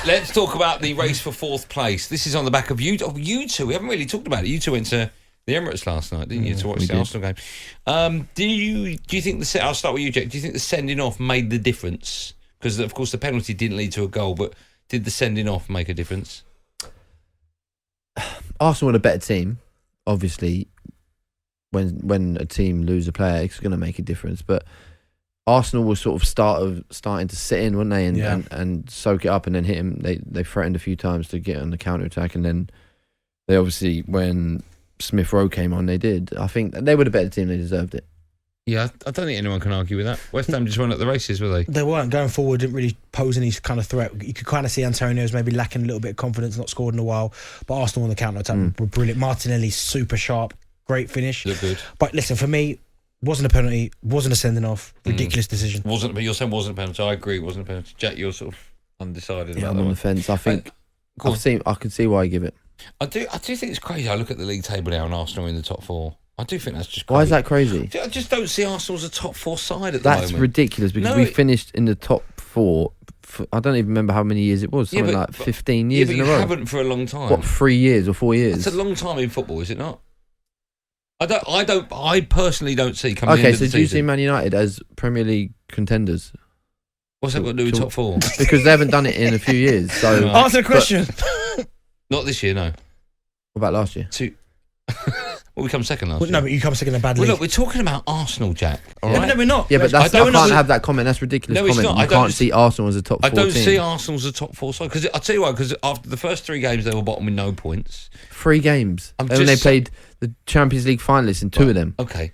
let's talk about the race for 4th place. This is on the back of you two. We haven't really talked about it. You two went to the Emirates last night, didn't you, to watch the Arsenal game? Do you think I'll start with you, Jack. Do you think the sending off made the difference? Because of course the penalty didn't lead to a goal, but did the sending off make a difference? Arsenal were a better team, obviously. When a team lose a player, it's going to make a difference. But Arsenal were sort of starting to sit in, weren't they, and soak it up and then hit him. They threatened a few times to get on the counter attack, and then they obviously, when Smith Rowe came on, they did. I think they were the better team. They deserved it. Yeah, I don't think anyone can argue with that. West Ham just weren't at the races, were they? They weren't. Going forward, didn't really pose any kind of threat. You could kind of see Antonio's maybe lacking a little bit of confidence, not scored in a while. But Arsenal on the counter-attack were brilliant. Martinelli, super sharp, great finish. Looked good. But listen, for me, wasn't a penalty, wasn't a sending off, ridiculous decision. But you're saying wasn't a penalty. I agree, it wasn't a penalty. Jack, you're sort of undecided about that. I'm on the fence. I think I can see why I give it. I do think it's crazy. I look at the league table now and Arsenal in the top 4. I do think that's just crazy. Why is that crazy? I just don't see Arsenal as a top 4 side at the moment. That's ridiculous because we finished in the top 4. I don't even remember how many years it was. Something like 15 years in a row. You haven't for a long time. What, 3 years or 4 years? It's a long time in football, is it not? I personally don't see coming into the season. So do you see Man United as Premier League contenders? What's that got to do with top 4? Because they haven't done it in a few years. So answer the question. Not this year, no. What about last year? Well, we come second last year. No, but you come second in a bad league. Look, we're talking about Arsenal, Jack. All right? No, we're not. Yeah, but I can't have that comment. That's ridiculous. No, it's comment. not. You can't see Arsenal as a top 4 team. I don't see Arsenal as a top 4 side. Because I'll tell you why. Because after the first 3 games, they were bottom with no points. 3 games. And they played the Champions League finalists in 2 of them. Okay.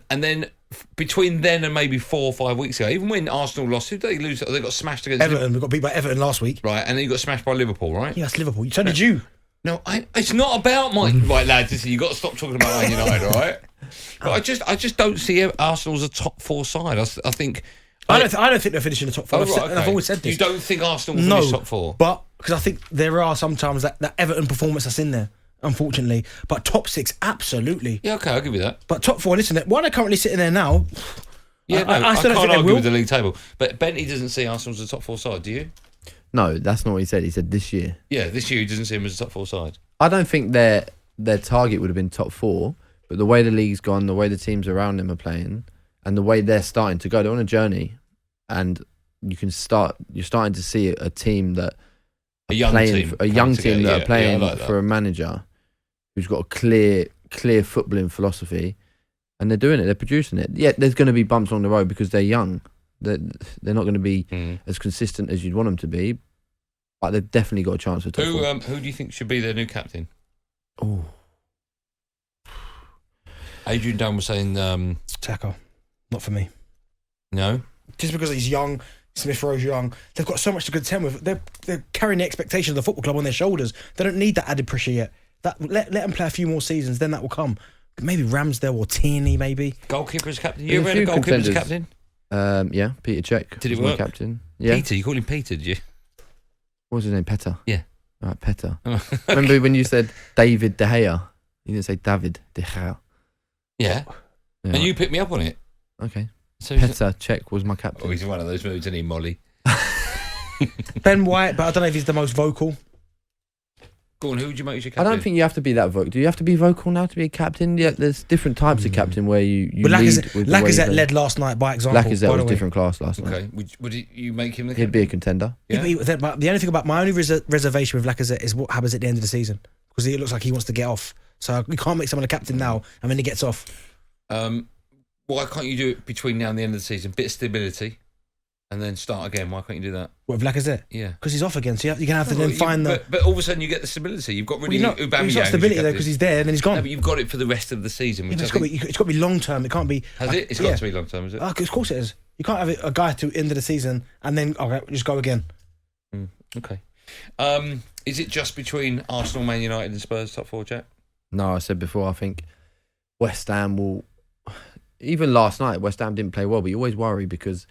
And then between then and maybe 4 or 5 weeks ago, even when Arsenal lost, who did they lose? They got smashed against Everton. We got beat by Everton last week. Right, and then you got smashed by Liverpool, right? Yeah, that's Liverpool. So did you. No, it's not about my right, lads. Listen, you got to stop talking about Man United, all right? But I just don't see Arsenal as a top 4 side. I think I don't think they're finishing the top 4. I've always said this. You don't think Arsenal will finish top 4? But because I think there are sometimes that Everton performance that's in there, unfortunately. But top 6, absolutely. Yeah, okay, I'll give you that. But top 4, listen, why they're currently sitting there now? Yeah, I can't argue with the league table. But Bentley doesn't see Arsenal as a top 4 side, do you? No, that's not what he said. He said this year. Yeah, this year he doesn't see him as a top 4 side. I don't think their target would have been top 4, but the way the league's gone, the way the teams around them are playing, and the way they're starting to go, they're on a journey, and you're starting to see a team that a young team that are playing for a manager who's got a clear footballing philosophy, and they're doing it. They're producing it. Yeah, there's going to be bumps on the road because they're young. They're not going to be as consistent as you'd want them to be, but they've definitely got a chance for top 4. Who do you think should be their new captain? Oh, Adrian Dunn was saying Taco, not for me. No, just because he's young. Smith Rowe's young. They've got so much to contend with. They're carrying the expectation of the football club on their shoulders. They don't need that added pressure yet. Let them play a few more seasons, then that will come. Maybe Ramsdale or Tierney, maybe. Goalkeeper's captain. You ever had a goalkeeper's captain? Yeah, Peter Cech. Did it work? Captain. Yeah. Peter, you called him Peter, did you? What was his name? Petter. Yeah. Right, Petter. Okay. Remember when you said David De Gea? You didn't say David De Gea. Yeah. And you picked me up on it. Okay. So Petter Cech was my captain. Oh, he's one of those moods, isn't he, Molly? Ben White, but I don't know if he's the most vocal. Go on, who would you make as your captain? I don't think you have to be that vocal. Do you have to be vocal now to be a captain? Yeah, there's different types of captain where you but lead with Lacazette led last night by example. Lacazette was different class last night. Okay, would you make him the captain? He'd be a contender. Yeah. But the only thing about my only reservation with Lacazette is what happens at the end of the season, because it looks like he wants to get off. So you can't make someone a captain now and then he gets off. Why can't you do it between now and the end of the season? Bit of stability. And then start again. Why can't you do that? What, with Lacazette? Yeah. Because he's off again, so you're going to have to then find the... But all of a sudden you get the stability. You've got really Aubameyang. He's got stability there because he's there and then he's gone. No, but you've got it for the rest of the season. Which it's got to be long-term. It can't be... Has it? It's got to be long-term, is it? Of course it is. You can't have a guy to end of the season and then, just go again. Okay. Is it just between Arsenal, Man United and Spurs top 4, Jack? No, I said before, I think West Ham will... Even last night, West Ham didn't play well, but you always worry because...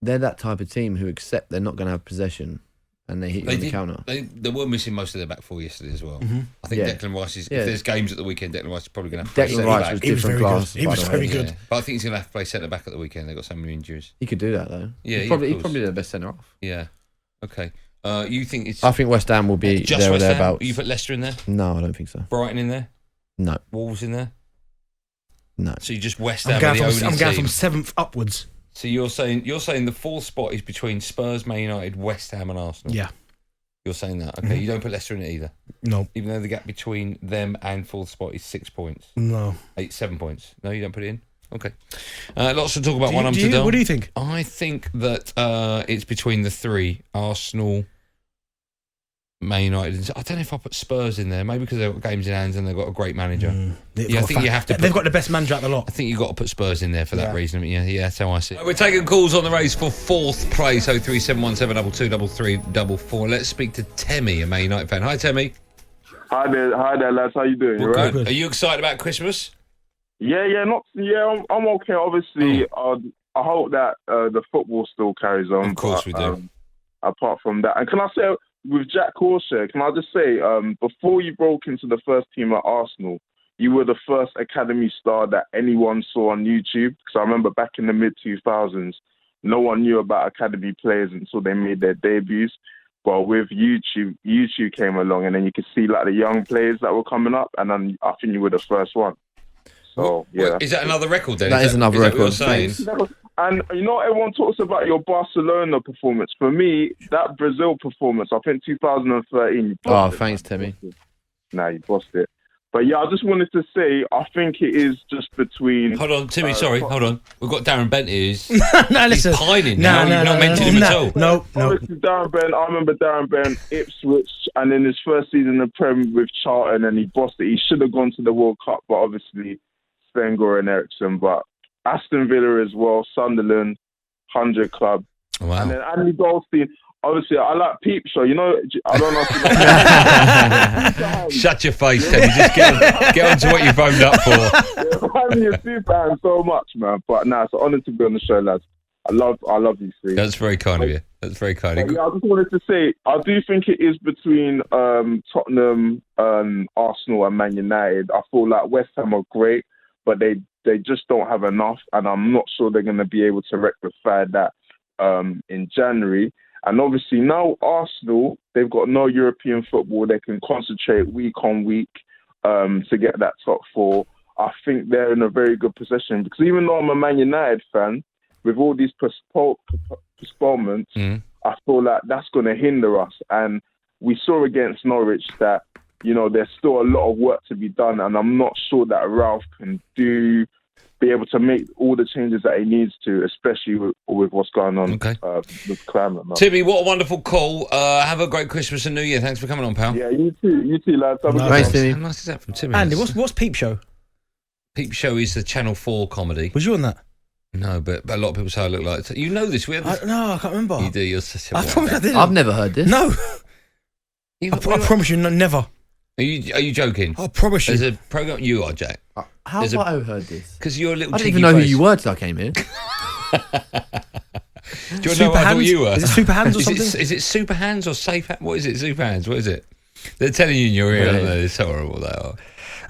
They're that type of team who accept they're not going to have possession and they hit you on the counter. They were missing most of their back four yesterday as well. Mm-hmm. I think Declan Rice is... If there's games at the weekend, Declan Rice is probably going to have to play Declan Rice was different class. He was very good. Yeah. But I think he's going to have to play centre-back at the weekend. They've got so many injuries. He could do that, though. Yeah, he's probably their best centre-off. Yeah. Okay. You think it's... I think West Ham will be just there or West Ham? thereabouts. You put Leicester in there? No, I don't think so. Brighton in there? No. Wolves in there? No. So you just West Ham I'm are the only going team. from 7th upwards. So you're saying the fourth spot is between Spurs, Man United, West Ham and Arsenal? Yeah. You're saying that. Okay, you don't put Leicester in it either? No. Even though the gap between them and fourth spot is 6 points? No. 7 points. No, you don't put it in? Okay. Lots to talk about. What do you think? I think that it's between the three. Arsenal, Man United. I don't know if I put Spurs in there. Maybe because they've got games in hand and they've got a great manager. I think you have to. They've got the best manager out the lot. I think you've got to put Spurs in there for that reason. I mean, yeah, that's how I see it. We're taking calls on the race for fourth place. 03717223344. Let's speak to Temmie, a Man United fan. Hi, Temmie. Hi there, lads. How you doing? Well, You right? good. Are you excited about Christmas? I'm okay. Obviously, I hope that the football still carries on. Of course we do. Apart from that, and can I say with Jack Wilshere, can I just say before you broke into the first team at Arsenal, you were the first academy star that anyone saw on YouTube. Because I remember back in the mid 2000s, no one knew about academy players until they made their debuts. But with YouTube came along, and then you could see like the young players that were coming up, and then I think you were the first one. So yeah, is that another record then? That is another record. Thanks. And everyone talks about your Barcelona performance. For me, that Brazil performance, I think 2013. Oh, thanks, Temmie. Nah, you bossed it. But yeah, I just wanted to say, I think it is just between. Hold on, Timmy. Sorry, hold on. We've got Darren Bent here. He's listen. pining now. You've not mentioned him at all. No. Obviously, Darren Bent. I remember Darren Bent, Ipswich, and in his first season in the Prem with Charlton, and he bossed it. He should have gone to the World Cup, but obviously, Wenger and Ericsson. But Aston Villa as well, Sunderland, 100 Club. Wow. And then Andy Goldstein. Obviously, I like Peep Show. I don't know if you know. Shut your face, Teddy. Just get on to what you phoned up for. I'm a super fan so much, man. But it's an honour to be on the show, lads. I love you three. That's very kind of you. That's very kind of you. I just wanted to say, I do think it is between Tottenham, Arsenal and Man United. I feel like West Ham are great, but they just don't have enough, and I'm not sure they're going to be able to rectify that in January. And obviously now Arsenal, they've got no European football. They can concentrate week on week to get that top four. I think they're in a very good position because even though I'm a Man United fan, with all these postponements, I feel like that's going to hinder us. And we saw against Norwich that, there's still a lot of work to be done. And I'm not sure that Ralph can be able to make all the changes that he needs to, especially with what's going on with climate. Timmy, what a wonderful call. Have a great Christmas and New Year. Thanks for coming on, pal. Yeah, you too, lads. Thanks, Timmy. How nice is that from Timmy? Andy, what's Peep Show? Peep Show is the Channel 4 comedy. Was you on that? No, but a lot of people say I look like it. You know this. No, I can't remember. You do. You're such a... I promise I didn't. I've never heard this. No. I promise you, never. Are you joking? I promise you. There's a programme... You are, Jack. How have I heard this? Because you're a little I didn't cheeky even know face. who you were till I came here. Do you know what I thought you were? Is it Super Hands or something? Is it Super Hands or Safe Hands? What is it? Super Hands? What is it? They're telling you in your ear, aren't they? It's so horrible they are.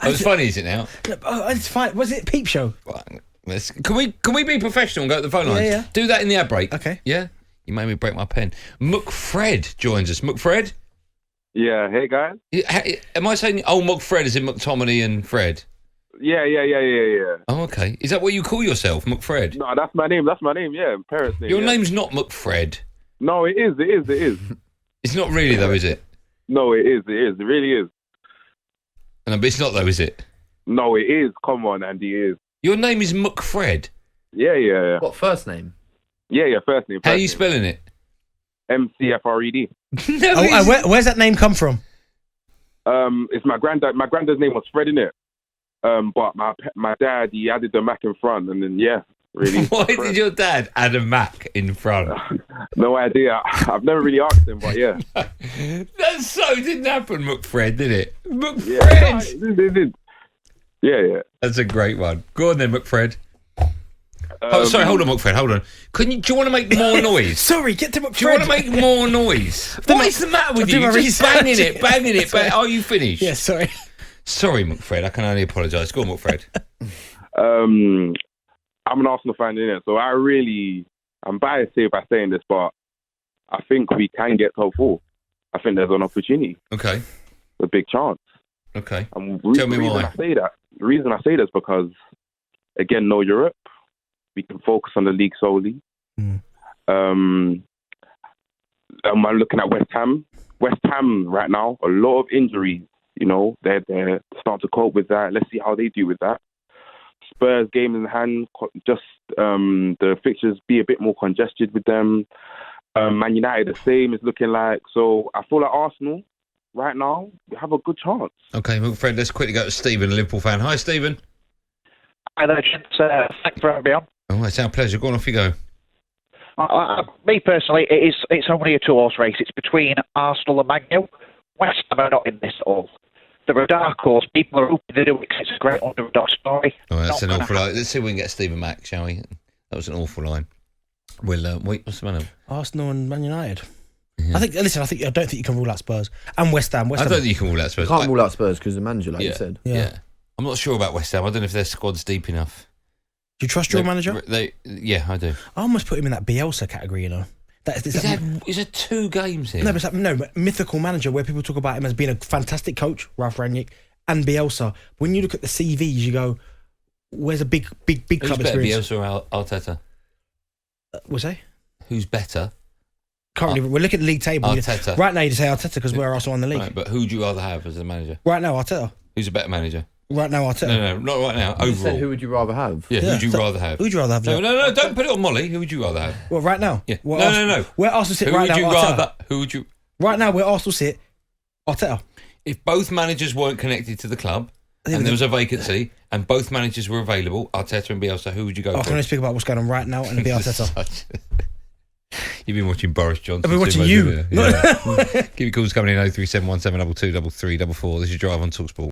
Oh, it's funny, is it now? Oh, it's fine. Was it Peep Show? Can we be professional and go to the phone lines? Yeah. Do that in the ad break. Okay. Yeah? You made me break my pen. McFred joins us. McFred? Yeah, hey guys. Am I saying McFred as in McTominay and Fred? Yeah. Oh, okay. Is that what you call yourself, McFred? No, that's my name. Yeah, parents' name. Your name's not McFred. No, it is. It's not really though, is it? No, it is. It really is. No, but it's not though, is it? No, it is. Come on, Andy, it is. Your name is McFred? Yeah. What, first name? Yeah, first name. How are you spelling it? McFred. No, where's that name come from? It's my granddad. My granddad's name was Fred, innit? But my dad, he added the Mac in front, and then really. Why did your dad add a Mac in front? No idea. I've never really asked him, but yeah. That didn't happen, McFred, did it? McFred. Yeah, it did. Yeah. That's a great one. Go on then, McFred. Sorry, hold on, McFred. Hold on. Do you want to make more noise? Sorry, get to McFred. Do you want to make more noise? What is the matter with you? You're just banging it. Are you finished? Yeah, sorry. Sorry, McFred. I can only apologise. Go on, McFred. I'm an Arsenal fan, innit? So I'm biased here by saying this, but I think we can get top 4. I think there's an opportunity. Okay. A big chance. Okay. And Tell me why. The reason I say that is because, again, no Europe. We can focus on the league solely. I'm looking at West Ham. West Ham right now, a lot of injuries. You know, they're starting to cope with that. Let's see how they do with that. Spurs game in hand, just the fixtures be a bit more congested with them. Man United the same is looking like. So I feel like Arsenal right now we have a good chance. Okay, well, Fred, let's quickly go to Stephen, a Liverpool fan. Hi, Stephen. Hi there, gents. Thanks for having me on. Oh, it's our pleasure. Go on, off you go. Me personally, it's only a 2-horse race. It's between Arsenal and Man U. West Ham are not in this at all. They're a dark horse. People are hoping they do it because it's a great underdog story. Oh, that's an awful line. Let's see if we can get Stephen Mack, shall we? That was an awful line. Well, wait, what's the matter? Arsenal and Man United. Yeah. I don't think you can rule out Spurs and West Ham. I don't think you can rule out Spurs. You can't rule out Spurs because the manager, like you said. Yeah. I'm not sure about West Ham. I don't know if their squad's deep enough. Do you trust your manager? Yeah, I do. I almost put him in that Bielsa category, you know. Is there 2 games here? No, but mythical manager where people talk about him as being a fantastic coach, Ralph Rangnick, and Bielsa. When you look at the CVs, you go, where's a big club experience? Bielsa or Arteta? Was he? Who's better? Currently, we're looking at the league table. Arteta. Right now, you say Arteta because we're Arsenal on the league. Right, but who would you rather have as a manager? Right now, Arteta. Who's a better manager? Right now, Arteta. No, not right now. Overall. Who would you rather have? Yeah, who would you rather have? Who would you rather have? No, don't put it on Molly. Who would you rather have? Well, right now? Yeah. No. Where Arsenal sit right now, Arteta. Who would you... Right now, where Arsenal sit, Arteta. If both managers weren't connected to the club and there was a vacancy and both managers were available, Arteta and Bielsa, who would you go for? I can only speak about what's going on right now and be Arteta. You've been watching Boris Johnson. I've been watching you. Yeah. Keep your calls coming in 0371722334. This is Drive on talkSPORT.